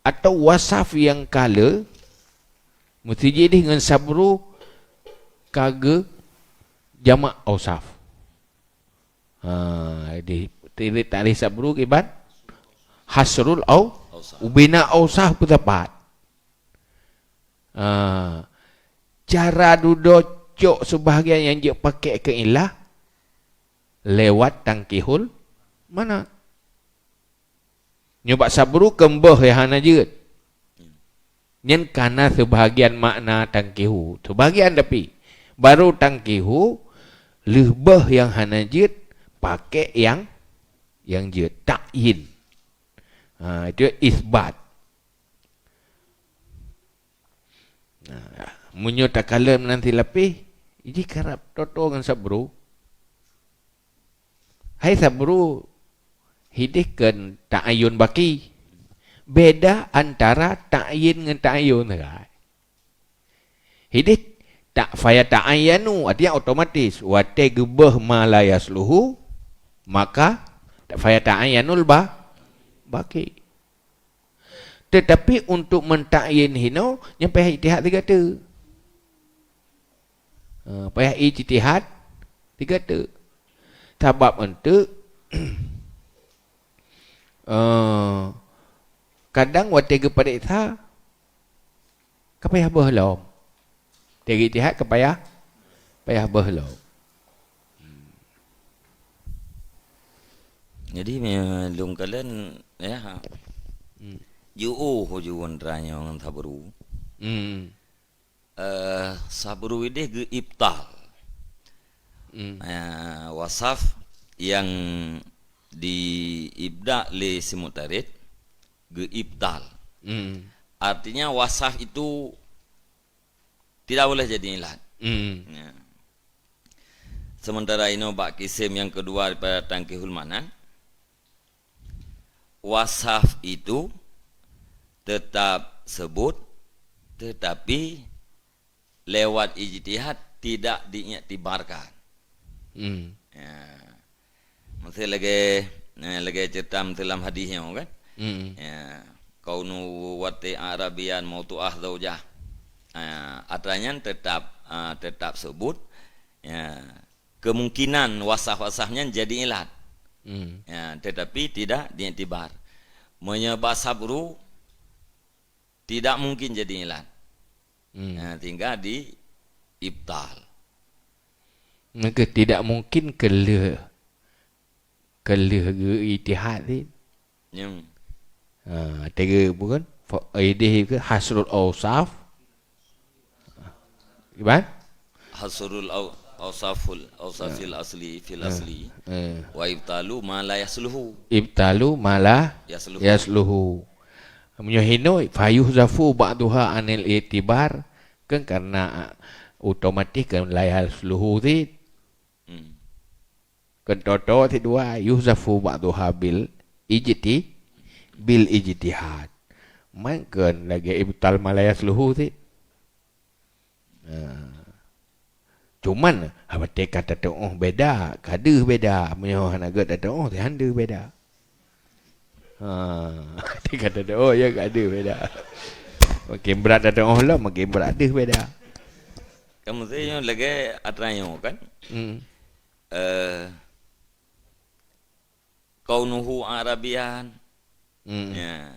atau wasaf yang kala mesti jadi dengan sabru kage jamak ausaf. Di tarikh sabru kibat hasrul ubina ausaf pun tepat. Cara duduk sebahagian yang dia pakai ke ilah lewat tangkihul mana? Nyoba sabru kembah yang hana jeut. Nyen kana sebahagian makna tangkihu. Sebahagian tapi baru tangkihu lebah yang hana jeut pakai yang jeut ta'yin. Itu isbat. Munyo tak kala nanti lapih ini kerap toto dengan sabru. Hai sabru hidihkan ta'ayun baki. Beda antara ta'yin dengan ta'ayun. Hidih tak faya ta'ayanu artinya otomatis. Wate gebah ma la yasluhu maka tak faya ta'ayanul baki. Tetapi untuk mentakyin hino nyampai ijtihad tiga tu. Payah ijtihad tiga tu. Sebab untuk kadang watega pada itha kapayah behlom. Tiga ijtihad kapayah behlom. Jadi belum kalian ya. Ju'uh ranya orang sabru. Sabru ini ge ibtal. Wasaf yang diibda le simutarid ge ibtal. Artinya wasaf itu tidak boleh jadi ilat. Ya. Sementara ini bak kisim yang kedua pada tangkihul manan. Wasaf itu tetap sebut tetapi lewat ijtihad tidak diiktibarkan. Ya. Mesti lagi cerita dalam hadisnya kan? Ya. Kaunu wati Arabian mautu'ah zaujah. Artinya tetap sebut. Ya. Kemungkinan wasaf-wasafnya jadi ilat. Ya, tetapi tidak diiktibar. Menyebab sabru tidak mungkin jadi ilat. Tinggal di ibtal. Maka tidak mungkin keleh ijtihad ni. Tiga bukan? Idih ke hasrul awsaf. Gimana? Hasrul awsafil asli fil asli. Wa ibtalu ma la yasluhu. Ibtalu ma la yasluhu. Menyahino fayuhzafu ba'duha anil i'tibar kan karena otomatis kan layal seluruh ti kan toto ti dua yuhzafu ba'duha bil ijtihad mangken lagi ibtal malaya seluruh ti cuman abate kata tu beda kada beda menyo hanaga kata ti handa beda. Dia kata ya tak ada beda. Makin berat ada lah, makin berat ada beda. Kamu saya lagi atranya kan? Kaunuhu Arabian. Ya.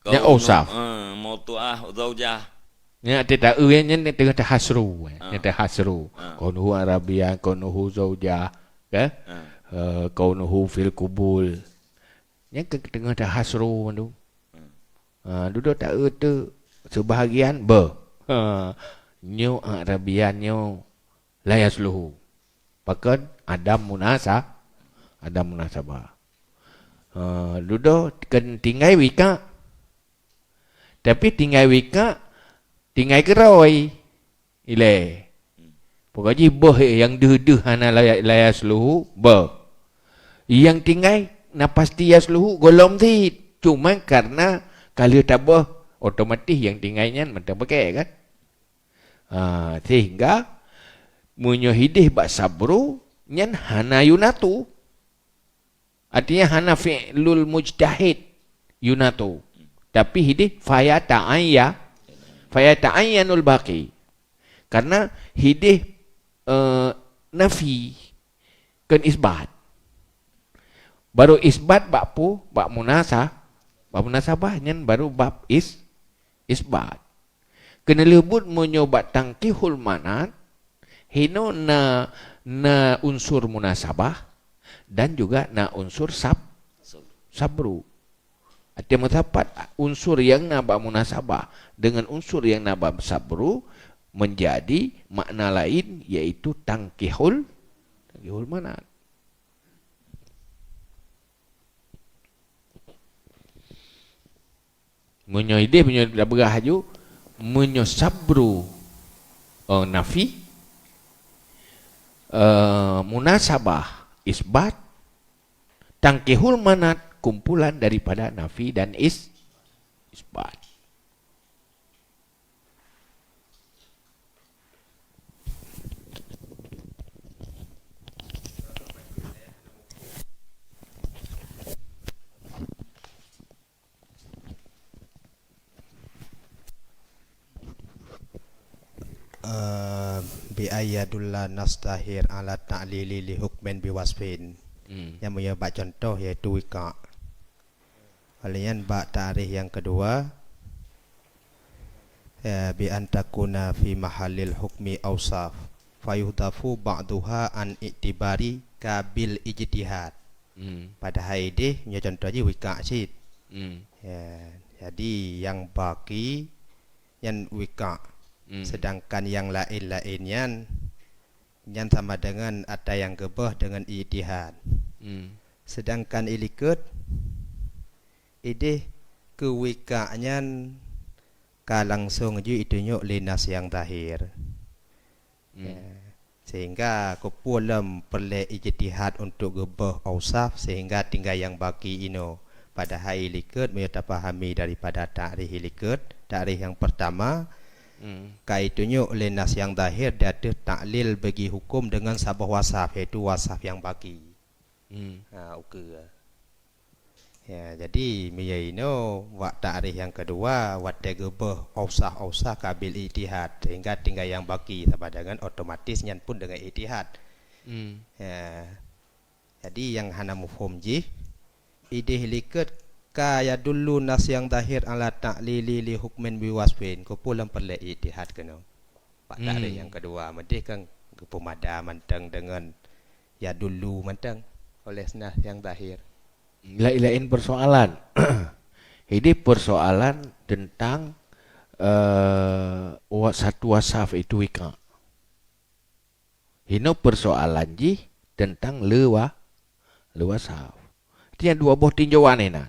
Nya ausaf. Mawtu'ah zaujah. Nya tidak nya tengah hasru. Nya hasru. Kaunuhu arabian, kaunuhu zaujah, kan? Kaunuhu fil kubul. Nya tengah hasru tu. Duduk tak tu sebahagian nyu arabian nyu la yasluhu. Bahkan ada munasabah. Duduk tinggai wika. Tapi tinggai wika, tinggai keroi. Ile. Pokoknya yang duh hana layas luhu yang tinggai na pasti yasluhu golom ti. Cuma karena kalau tak otomatis yang tingainya macam pakai kan. Sehingga munyohidih bak sabru nyan hana yunatu. Artinya hana fi'lul mujtahid yunatu. Tapi hidih fayata'ayyanul baqi. Karena hidih nafi kan isbat. Baru isbat bak munasabah nyan baru bab isbat. Kena lebut menyobat tangkihul manat hino na unsur munasabah dan juga na unsur sabru. Artinya mendapat unsur yang nabak munasabah dengan unsur yang nabak sabru menjadi makna lain yaitu tangkihul manat. Menyoidih berahaju menyosabru nafi munasabah isbat tangkihul manat kumpulan daripada nafi dan isbat. Bi ayadullah nastahir ala ta'lili li hukmin biwasfin. Yang menyebab contoh yaitu wika. Kalian bak tarikh yang kedua bi antakuna fi mahallil hukmi awsaf fayuhdafu ba'duha an i'tibari kabil ijtihad. Pada hari ini punya contoh aja wika cid. Jadi yang baki yang wika. Sedangkan yang lain-lainnya yang sama dengan ada yang gebah dengan ijtihad. Sedangkan ilikut ide kewikanya ka langsung je itunya linas yang zahir. Sehingga kepulam perle ijtihad untuk gebah ausaf sehingga tinggal yang baki ino. Pada hari ilikut mereka pahami daripada takrih ilikut. Takrih yang pertama kaitunya linas yang zahir dia ada taklil bagi hukum dengan sabah wasaf iaitu wasaf yang baki. Okey. Ya, jadi miyaino wak takrih yang kedua wat gebah ausah kabil ijtihad sehingga tinggal yang baki sama dengan otomatis nyan pun dengan ijtihad. Ya. Jadi yang hana mufhum ji idih likat kaya dulu nas yang zahir ala ta'lili li hukmin biwasfin kumpulan perle ijtihad kena. Pak takrih yang kedua medih kan kepemada mantang dengan ya dulu mantang oleh nas yang zahir. Lain persoalan. Ini persoalan tentang satu wasaf itu wika. Ini persoalan ji tentang wasaf. Dia dua buah tinjauan ini.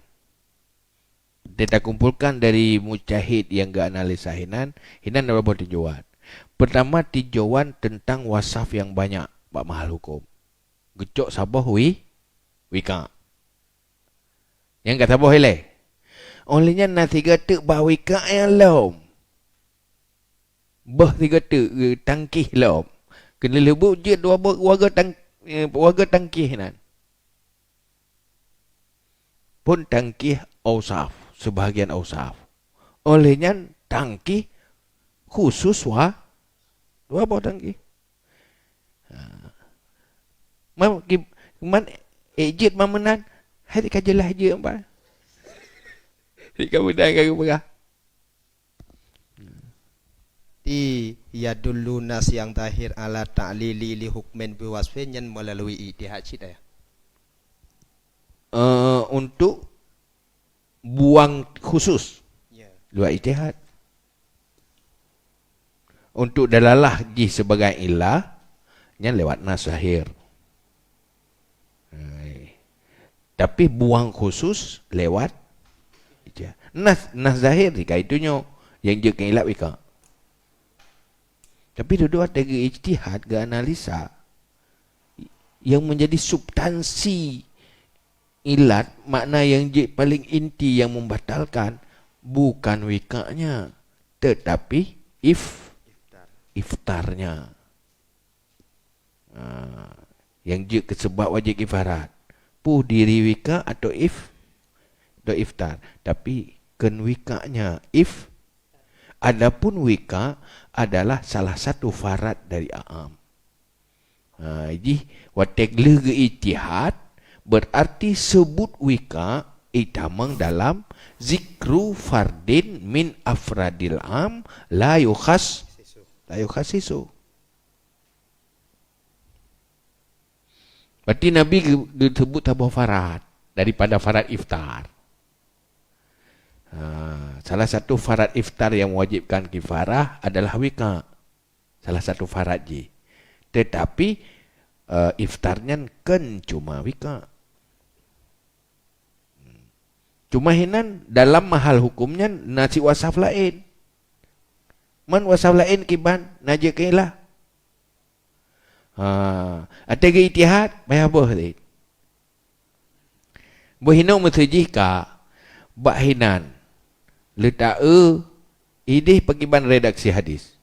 Kita kumpulkan dari mujtahid yang gak analisa hinan dua buah tinjauan. Pertama tinjauan tentang wasaf yang banyak bak mahal hukum. Gecok sabah wika. Yang kata boh hele. Olehnya na tiga tek bah wika yang lom. Bah tiga tek tangkih lom. Kena lebut je dua warga tangkih nan. Pun tangkih ausaf, sebahagian ausaf. Olehnya tangkih khusus dua buah tangkih. Man ejit mamenan hari kajelah je apa? Kamu dah kau perah. Di yadullu nas yang zahir ala ta'lili li hukmin biwasfin yang melalui ijtihad cita ya. Untuk buang khusus Ya. luar ijtihad. Untuk dalalah ji sebagai ilah nya lewat nas zahir. Tapi buang khusus lewat ijtihad. Nas zahir ni kaitunya yang je kan ilah wika. Tapi duduk ada ke ijtihad, ke analisa yang menjadi substansi ilat, makna yang paling inti yang membatalkan bukan wikanya, tetapi iftarnya. Yang je sebab wajib kifarat. Puh diri wika atau iftar. Tapi ken wikanya adapun wika adalah salah satu farat dari a'am. Jadi watek lega ijtihad berarti sebut wika itamang dalam zikru fardin min afradil am la yukhasisu. Berarti Nabi disebut tabah farat daripada farat iftar. Salah satu farat iftar yang mewajibkan kifarah adalah wika. Salah satu farat je. Tetapi iftarnya kan cuma wika. Cuma hinan dalam mahal hukumnya nasi wasaf lain. Man wasaf lain kiban naja kailah. Ada ke ijtihad bayar apa tadi? Bohino mutajika bahinan letak idih pakiban redaksi hadis.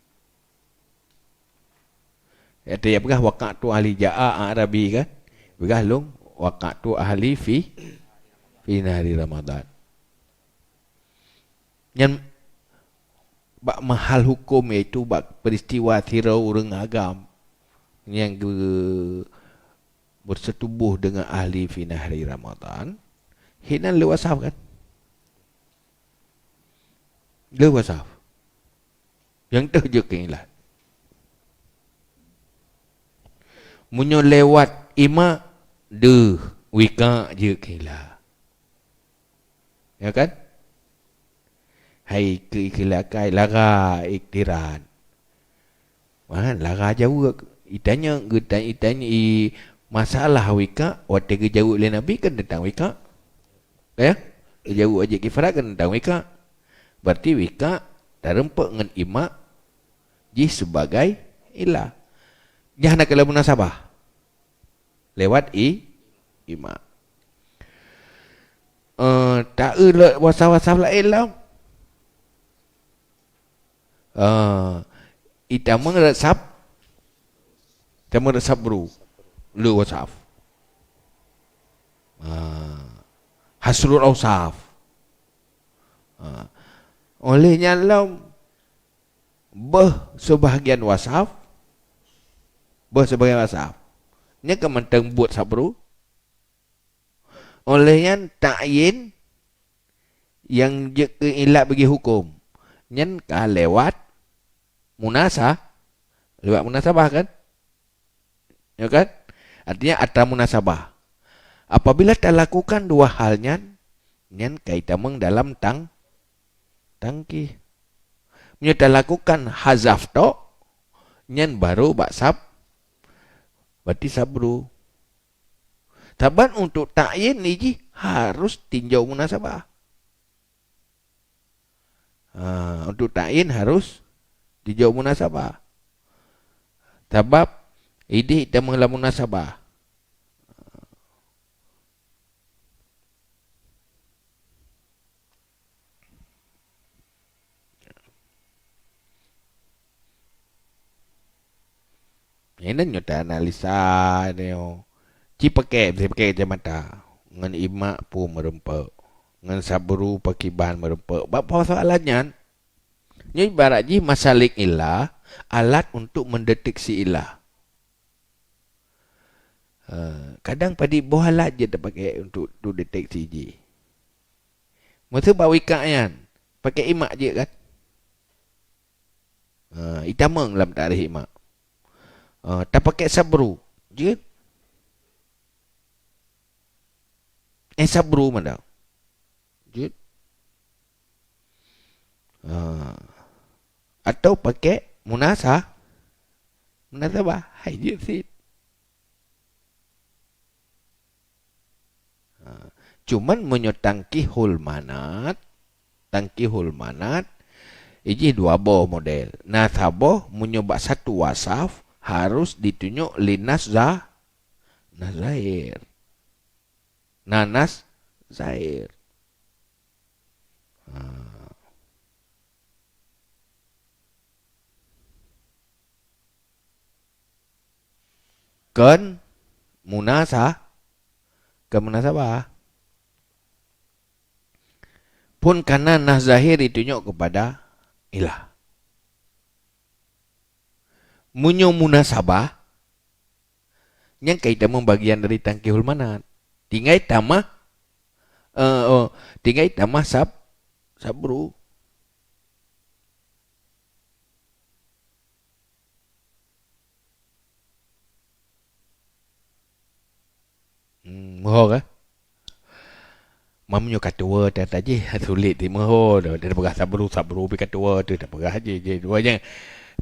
Kata ya begah waqatu ahli ja'a Arabi kan? Begah long waqatu ahli fi nahari Ramadan. Yang bak mahal hukum iaitu bak peristiwa tirau urang agam yang bersetubuh dengan ahli fi nahari Ramadan. Hinan lewasaf kan? Lewasaf. Yang tu je keinlah. Munyo lewat ima de wika je keinlah. Ya kan? Hai keikhlakai lara iktiran. Man lara jauh itanya masalah wika waktu ke jauh oleh Nabi kan tentang wika. Ya? Jauh aja kifarat kan tentang wika. Berarti wika terempak dengan ima ji sebagai ilah. Jangan kalau munasabah lewat ima. Tak wasaf-wasaf lain lah. Ita mengeresap bro lu wasaf. Hasrul awsaf. Olehnya lam sebahagian wasaf nya kementang buat sabru. Olehnya ta'yin yang je keilat bagi hukum nyen ka lewat munasabah kan? Ya kan? Artinya atra munasabah. Apabila tak lakukan dua halnya nyen kaitameng dalam tangki. Nya tak lakukan hazaf to nyen baru baksab berarti sabru. Taban untuk ta'yin ni harus tinjau munasabah. Untuk ta'yin harus tinjau munasabah. Sebab ini kita mengelah munasabah. Ini nyata analisa ni. Ci pakai kacamata. Ngan imak pun merempak. Ngan sabru pakiban merempak. Apa soalannya? Ini ibarat ji masalik ilah, alat untuk mendeteksi ilah. Kadang pada buah alat je tak pakai untuk deteksi ji. Masa bawa ikat pakai imak je kan. Itamang dalam tarikh imak. Tak pakai sabru je. Sabru mana? Je. Atau pakai munasabah. Hai je sit. Cuman menyotangkihul manat. Tangkihul manat. Ini dua boh model. Nasabah menyebab satu wasaf harus ditunjuk linas nazair. Nanas zair. Kan munasabah. Pun karena nas zahir ditunjuk kepada ilah. Munyo munasabah yang kaitan membagian dari tangkihul manat. Tinggai tamah sabru. Moho kah? Mamnyo katua dah je sulit di moho dah pegah sabru pi katua tu dah pegah je dua yang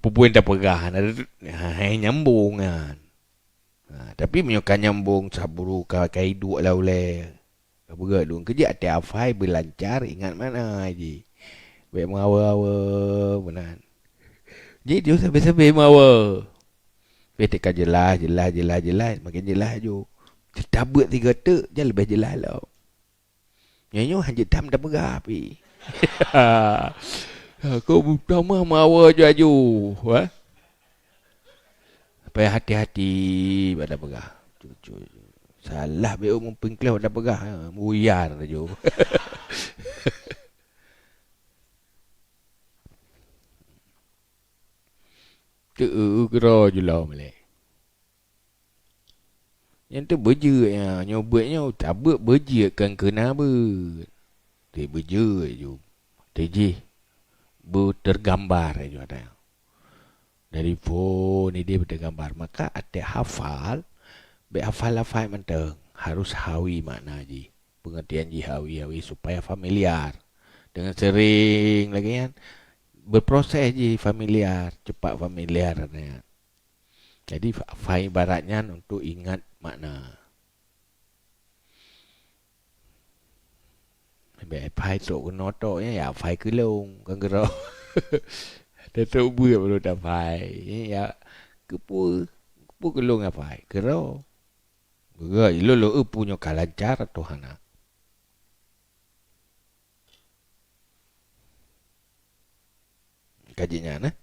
pupuin dah pegah nyambung kan. Tapi menyokan nyambung sabru kai dua lah oleh. Pegah dulu kerja ati afai berlancar ingat mana je. Baik mawa benar. Jadi dia sampai mawa. Betul jelas makin jelas ju. Kita buat 3 tek je lebih jelas lah. Nyanyo hanya tam dah pegah api. Kau pertama mawa ju. Supaya hati-hati pada pegah. Salah be umum pengklau dah pegah. Buyar ju. Tu kira je lah malay. Yang tu berje nyobotnya tabut berje kan kena ber. Dia berje je. TJ bertergambar je ada. Dari phone ni dia bertergambar. Maka ada hafal. Hafal mentang. Harus hawi makna je. Pengertian je hawi supaya familiar. Dengan sering lagi kan. Berproses je familiar. Cepat familiar. Jadi fai ibaratnya untuk ingat makna. Baik fai tok kena toknya ya fai kelong kan kira. Dah tok buat baru dah fai. Ya kepu kelong apa fai kira. Gua lo punya kalancar tu hana. Kajinya nah.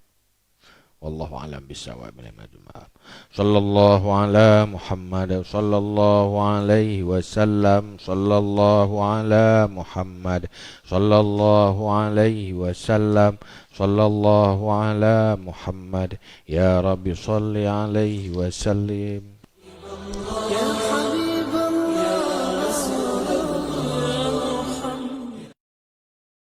والله أعلم بالصواب. صلى الله على محمد صلى الله عليه وسلم صلى الله على محمد صلى الله عليه وسلم صلى الله على محمد يا رب صل عليه وسلم.